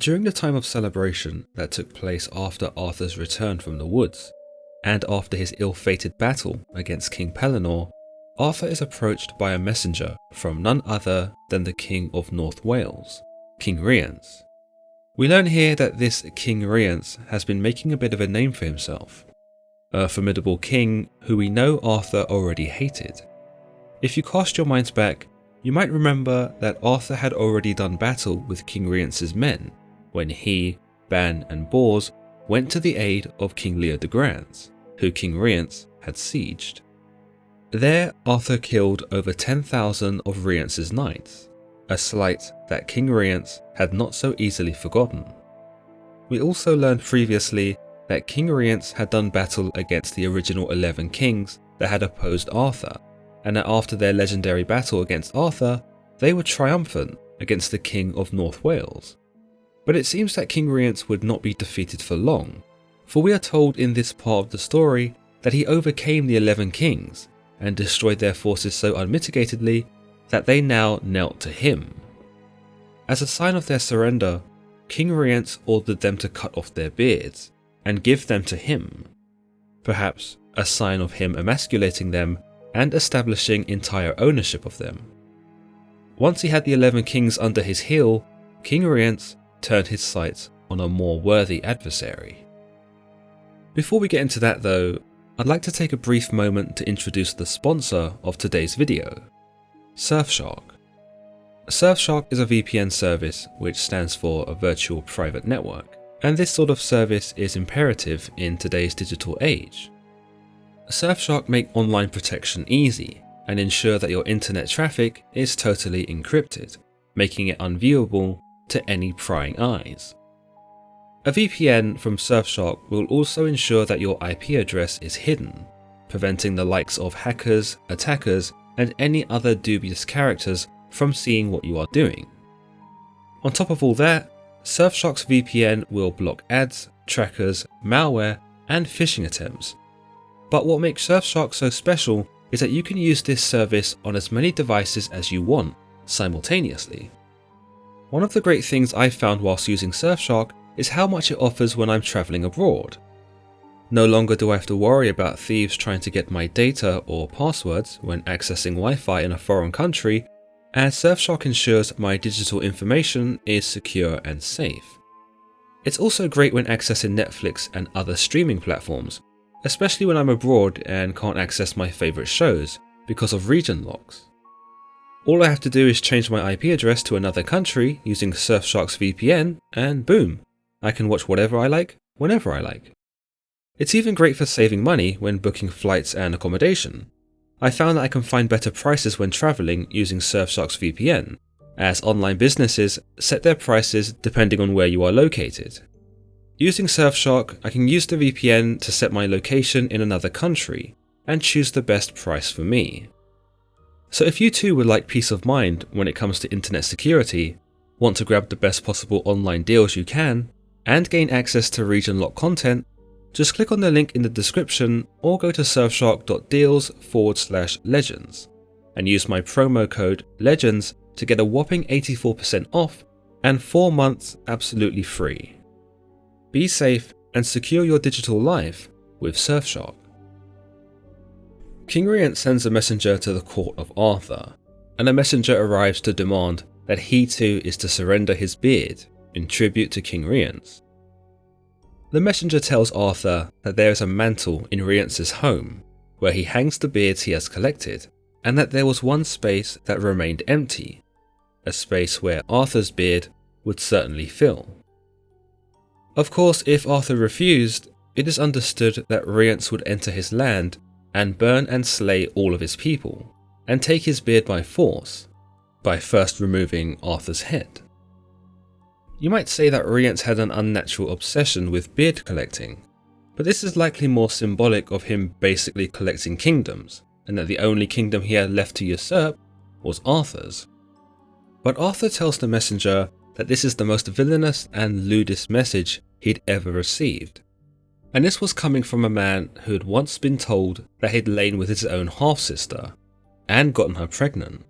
During the time of celebration that took place after Arthur's return from the woods, and after his ill-fated battle against King Pellinore, Arthur is approached by a messenger from none other than the King of North Wales, King Rience. We learn here that this King Rience has been making a bit of a name for himself, a formidable king who we know Arthur already hated. If you cast your minds back, you might remember that Arthur had already done battle with King Rience's men when he, Ban and Bors went to the aid of King Lear de Grand's, who King Rience had sieged. There, Arthur killed over 10,000 of Rience's knights, a slight that King Rience had not so easily forgotten. We also learned previously that King Rience had done battle against the original 11 kings that had opposed Arthur, and that after their legendary battle against Arthur, they were triumphant against the King of North Wales. But it seems that King Rience would not be defeated for long, for we are told in this part of the story that he overcame the 11 kings and destroyed their forces so unmitigatedly that they now knelt to him. As a sign of their surrender, King Rience ordered them to cut off their beards and give them to him, perhaps a sign of him emasculating them and establishing entire ownership of them. Once he had the 11 kings under his heel, King Rience turned his sights on a more worthy adversary. Before we get into that though, I'd like to take a brief moment to introduce the sponsor of today's video, Surfshark. Surfshark is a VPN service which stands for a virtual private network, and this sort of service is imperative in today's digital age. Surfshark make online protection easy and ensure that your internet traffic is totally encrypted, making it unviewable to any prying eyes. A VPN from Surfshark will also ensure that your IP address is hidden, preventing the likes of hackers, attackers, and any other dubious characters from seeing what you are doing. On top of all that, Surfshark's VPN will block ads, trackers, malware, and phishing attempts. But what makes Surfshark so special is that you can use this service on as many devices as you want, simultaneously. One of the great things I've found whilst using Surfshark is how much it offers when I'm travelling abroad. No longer do I have to worry about thieves trying to get my data or passwords when accessing Wi-Fi in a foreign country, as Surfshark ensures my digital information is secure and safe. It's also great when accessing Netflix and other streaming platforms, especially when I'm abroad and can't access my favourite shows because of region locks. All I have to do is change my IP address to another country using Surfshark's VPN and boom, I can watch whatever I like, whenever I like. It's even great for saving money when booking flights and accommodation. I found that I can find better prices when travelling using Surfshark's VPN, as online businesses set their prices depending on where you are located. Using Surfshark, I can use the VPN to set my location in another country and choose the best price for me. So if you too would like peace of mind when it comes to internet security, want to grab the best possible online deals you can, and gain access to region-locked content, just click on the link in the description or go to surfshark.deals/legends and use my promo code LEGENDS to get a whopping 84% off and 4 months absolutely free. Be safe and secure your digital life with Surfshark. King Rience sends a messenger to the court of Arthur, and a messenger arrives to demand that he too is to surrender his beard in tribute to King Rience. The messenger tells Arthur that there is a mantle in Rience's home where he hangs the beards he has collected, and that there was one space that remained empty, a space where Arthur's beard would certainly fill. Of course, if Arthur refused, it is understood that Rience would enter his land and burn and slay all of his people, and take his beard by force, by first removing Arthur's head. You might say that Rience had an unnatural obsession with beard collecting, but this is likely more symbolic of him basically collecting kingdoms, and that the only kingdom he had left to usurp was Arthur's. But Arthur tells the messenger that this is the most villainous and lewdest message he'd ever received. And this was coming from a man who had once been told that he'd lain with his own half-sister, and gotten her pregnant.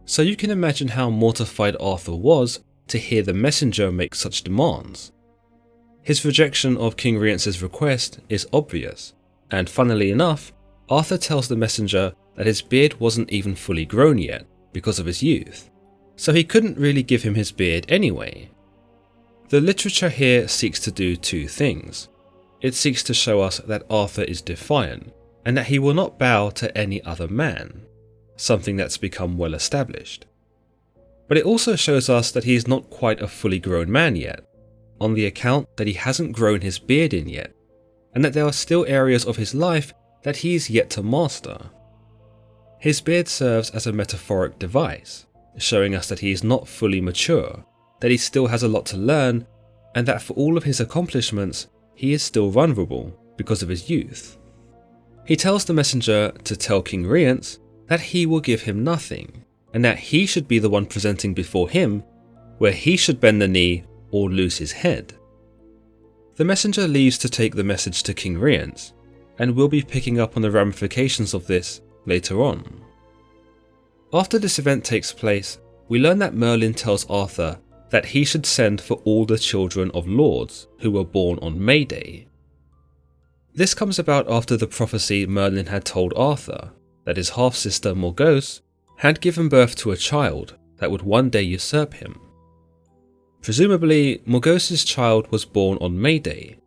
So you can imagine how mortified Arthur was to hear the messenger make such demands. His rejection of King Rience's request is obvious, and funnily enough, Arthur tells the messenger that his beard wasn't even fully grown yet because of his youth, so he couldn't really give him his beard anyway. The literature here seeks to do two things. It seeks to show us that Arthur is defiant, and that he will not bow to any other man, something that's become well established. But it also shows us that he is not quite a fully grown man yet, on the account that he hasn't grown his beard in yet, and that there are still areas of his life that he is yet to master. His beard serves as a metaphoric device, showing us that he is not fully mature, that he still has a lot to learn, and that for all of his accomplishments, he is still vulnerable because of his youth. He tells the messenger to tell King Rience that he will give him nothing, and that he should be the one presenting before him, where he should bend the knee or lose his head. The messenger leaves to take the message to King Rience, and we'll be picking up on the ramifications of this later on. After this event takes place, we learn that Merlin tells Arthur that he should send for all the children of lords who were born on May Day. This comes about after the prophecy Merlin had told Arthur that his half-sister Morgause had given birth to a child that would one day usurp him. Presumably, Morgause's child was born on May Day,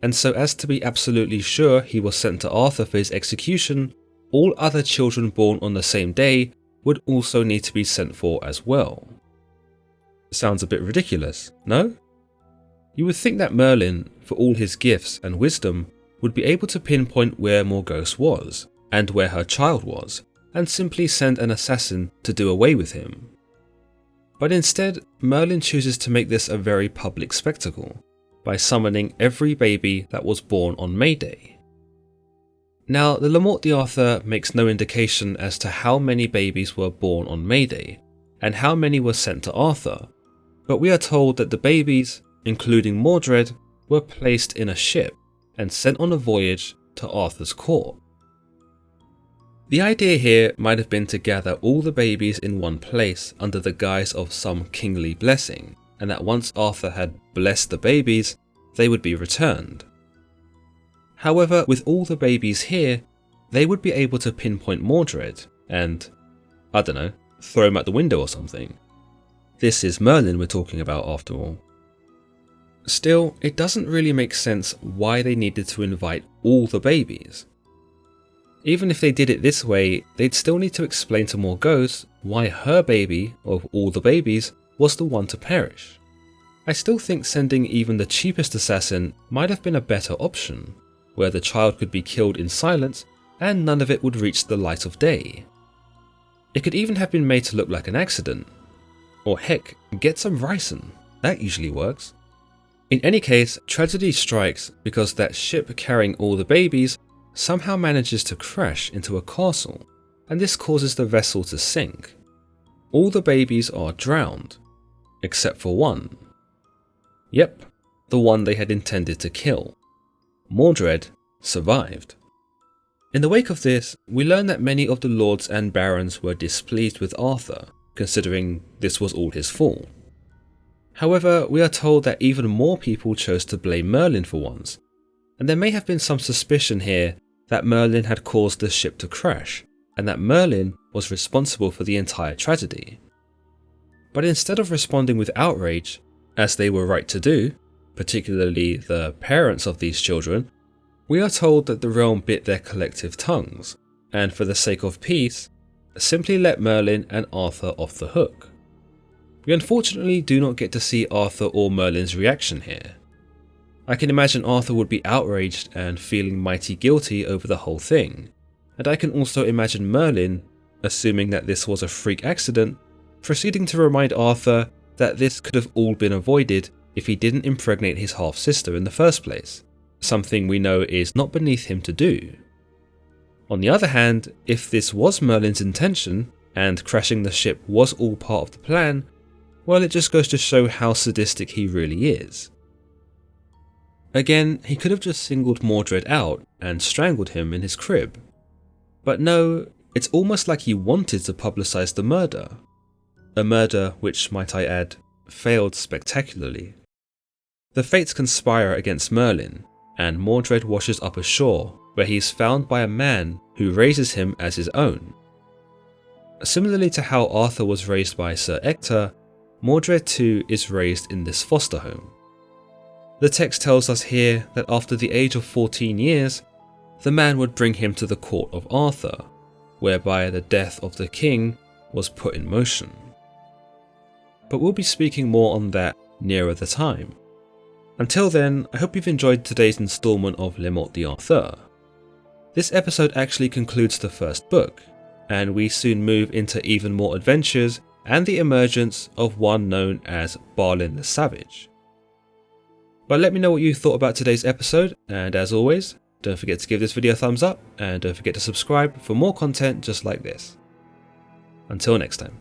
and so as to be absolutely sure he was sent to Arthur for his execution, all other children born on the same day would also need to be sent for as well. Sounds a bit ridiculous, no? You would think that Merlin, for all his gifts and wisdom, would be able to pinpoint where Morgause was, and where her child was, and simply send an assassin to do away with him. But instead, Merlin chooses to make this a very public spectacle, by summoning every baby that was born on May Day. Now, the Le Morte d'Arthur makes no indication as to how many babies were born on May Day, and how many were sent to Arthur, but we are told that the babies, including Mordred, were placed in a ship and sent on a voyage to Arthur's court. The idea here might have been to gather all the babies in one place under the guise of some kingly blessing, and that once Arthur had blessed the babies, they would be returned. However, with all the babies here, they would be able to pinpoint Mordred and, I don't know, throw him out the window or something. This is Merlin we're talking about after all. Still, it doesn't really make sense why they needed to invite all the babies. Even if they did it this way, they'd still need to explain to Morgause why her baby, of all the babies, was the one to perish. I still think sending even the cheapest assassin might have been a better option, where the child could be killed in silence and none of it would reach the light of day. It could even have been made to look like an accident. Or heck, get some ricin, that usually works. In any case, tragedy strikes because that ship carrying all the babies somehow manages to crash into a castle, and this causes the vessel to sink. All the babies are drowned, except for one. Yep, the one they had intended to kill. Mordred survived. In the wake of this, we learn that many of the lords and barons were displeased with Arthur, considering this was all his fault. However, we are told that even more people chose to blame Merlin for once, and there may have been some suspicion here that Merlin had caused the ship to crash, and that Merlin was responsible for the entire tragedy. But instead of responding with outrage, as they were right to do, particularly the parents of these children, we are told that the realm bit their collective tongues, and for the sake of peace, simply let Merlin and Arthur off the hook. We unfortunately do not get to see Arthur or Merlin's reaction here. I can imagine Arthur would be outraged and feeling mighty guilty over the whole thing, and I can also imagine Merlin, assuming that this was a freak accident, proceeding to remind Arthur that this could have all been avoided if he didn't impregnate his half-sister in the first place, something we know is not beneath him to do. On the other hand, if this was Merlin's intention, and crashing the ship was all part of the plan, well, it just goes to show how sadistic he really is. Again, he could have just singled Mordred out and strangled him in his crib. But no, it's almost like he wanted to publicise the murder. A murder which, might I add, failed spectacularly. The fates conspire against Merlin, and Mordred washes up ashore, where he is found by a man who raises him as his own. Similarly to how Arthur was raised by Sir Ector, Mordred too is raised in this foster home. The text tells us here that after the age of 14 years, the man would bring him to the court of Arthur, whereby the death of the king was put in motion. But we'll be speaking more on that nearer the time. Until then, I hope you've enjoyed today's installment of Le Morte d'Arthur. This episode actually concludes the first book, and we soon move into even more adventures and the emergence of one known as Balin the Savage. But let me know what you thought about today's episode, and as always, don't forget to give this video a thumbs up, and don't forget to subscribe for more content just like this. Until next time.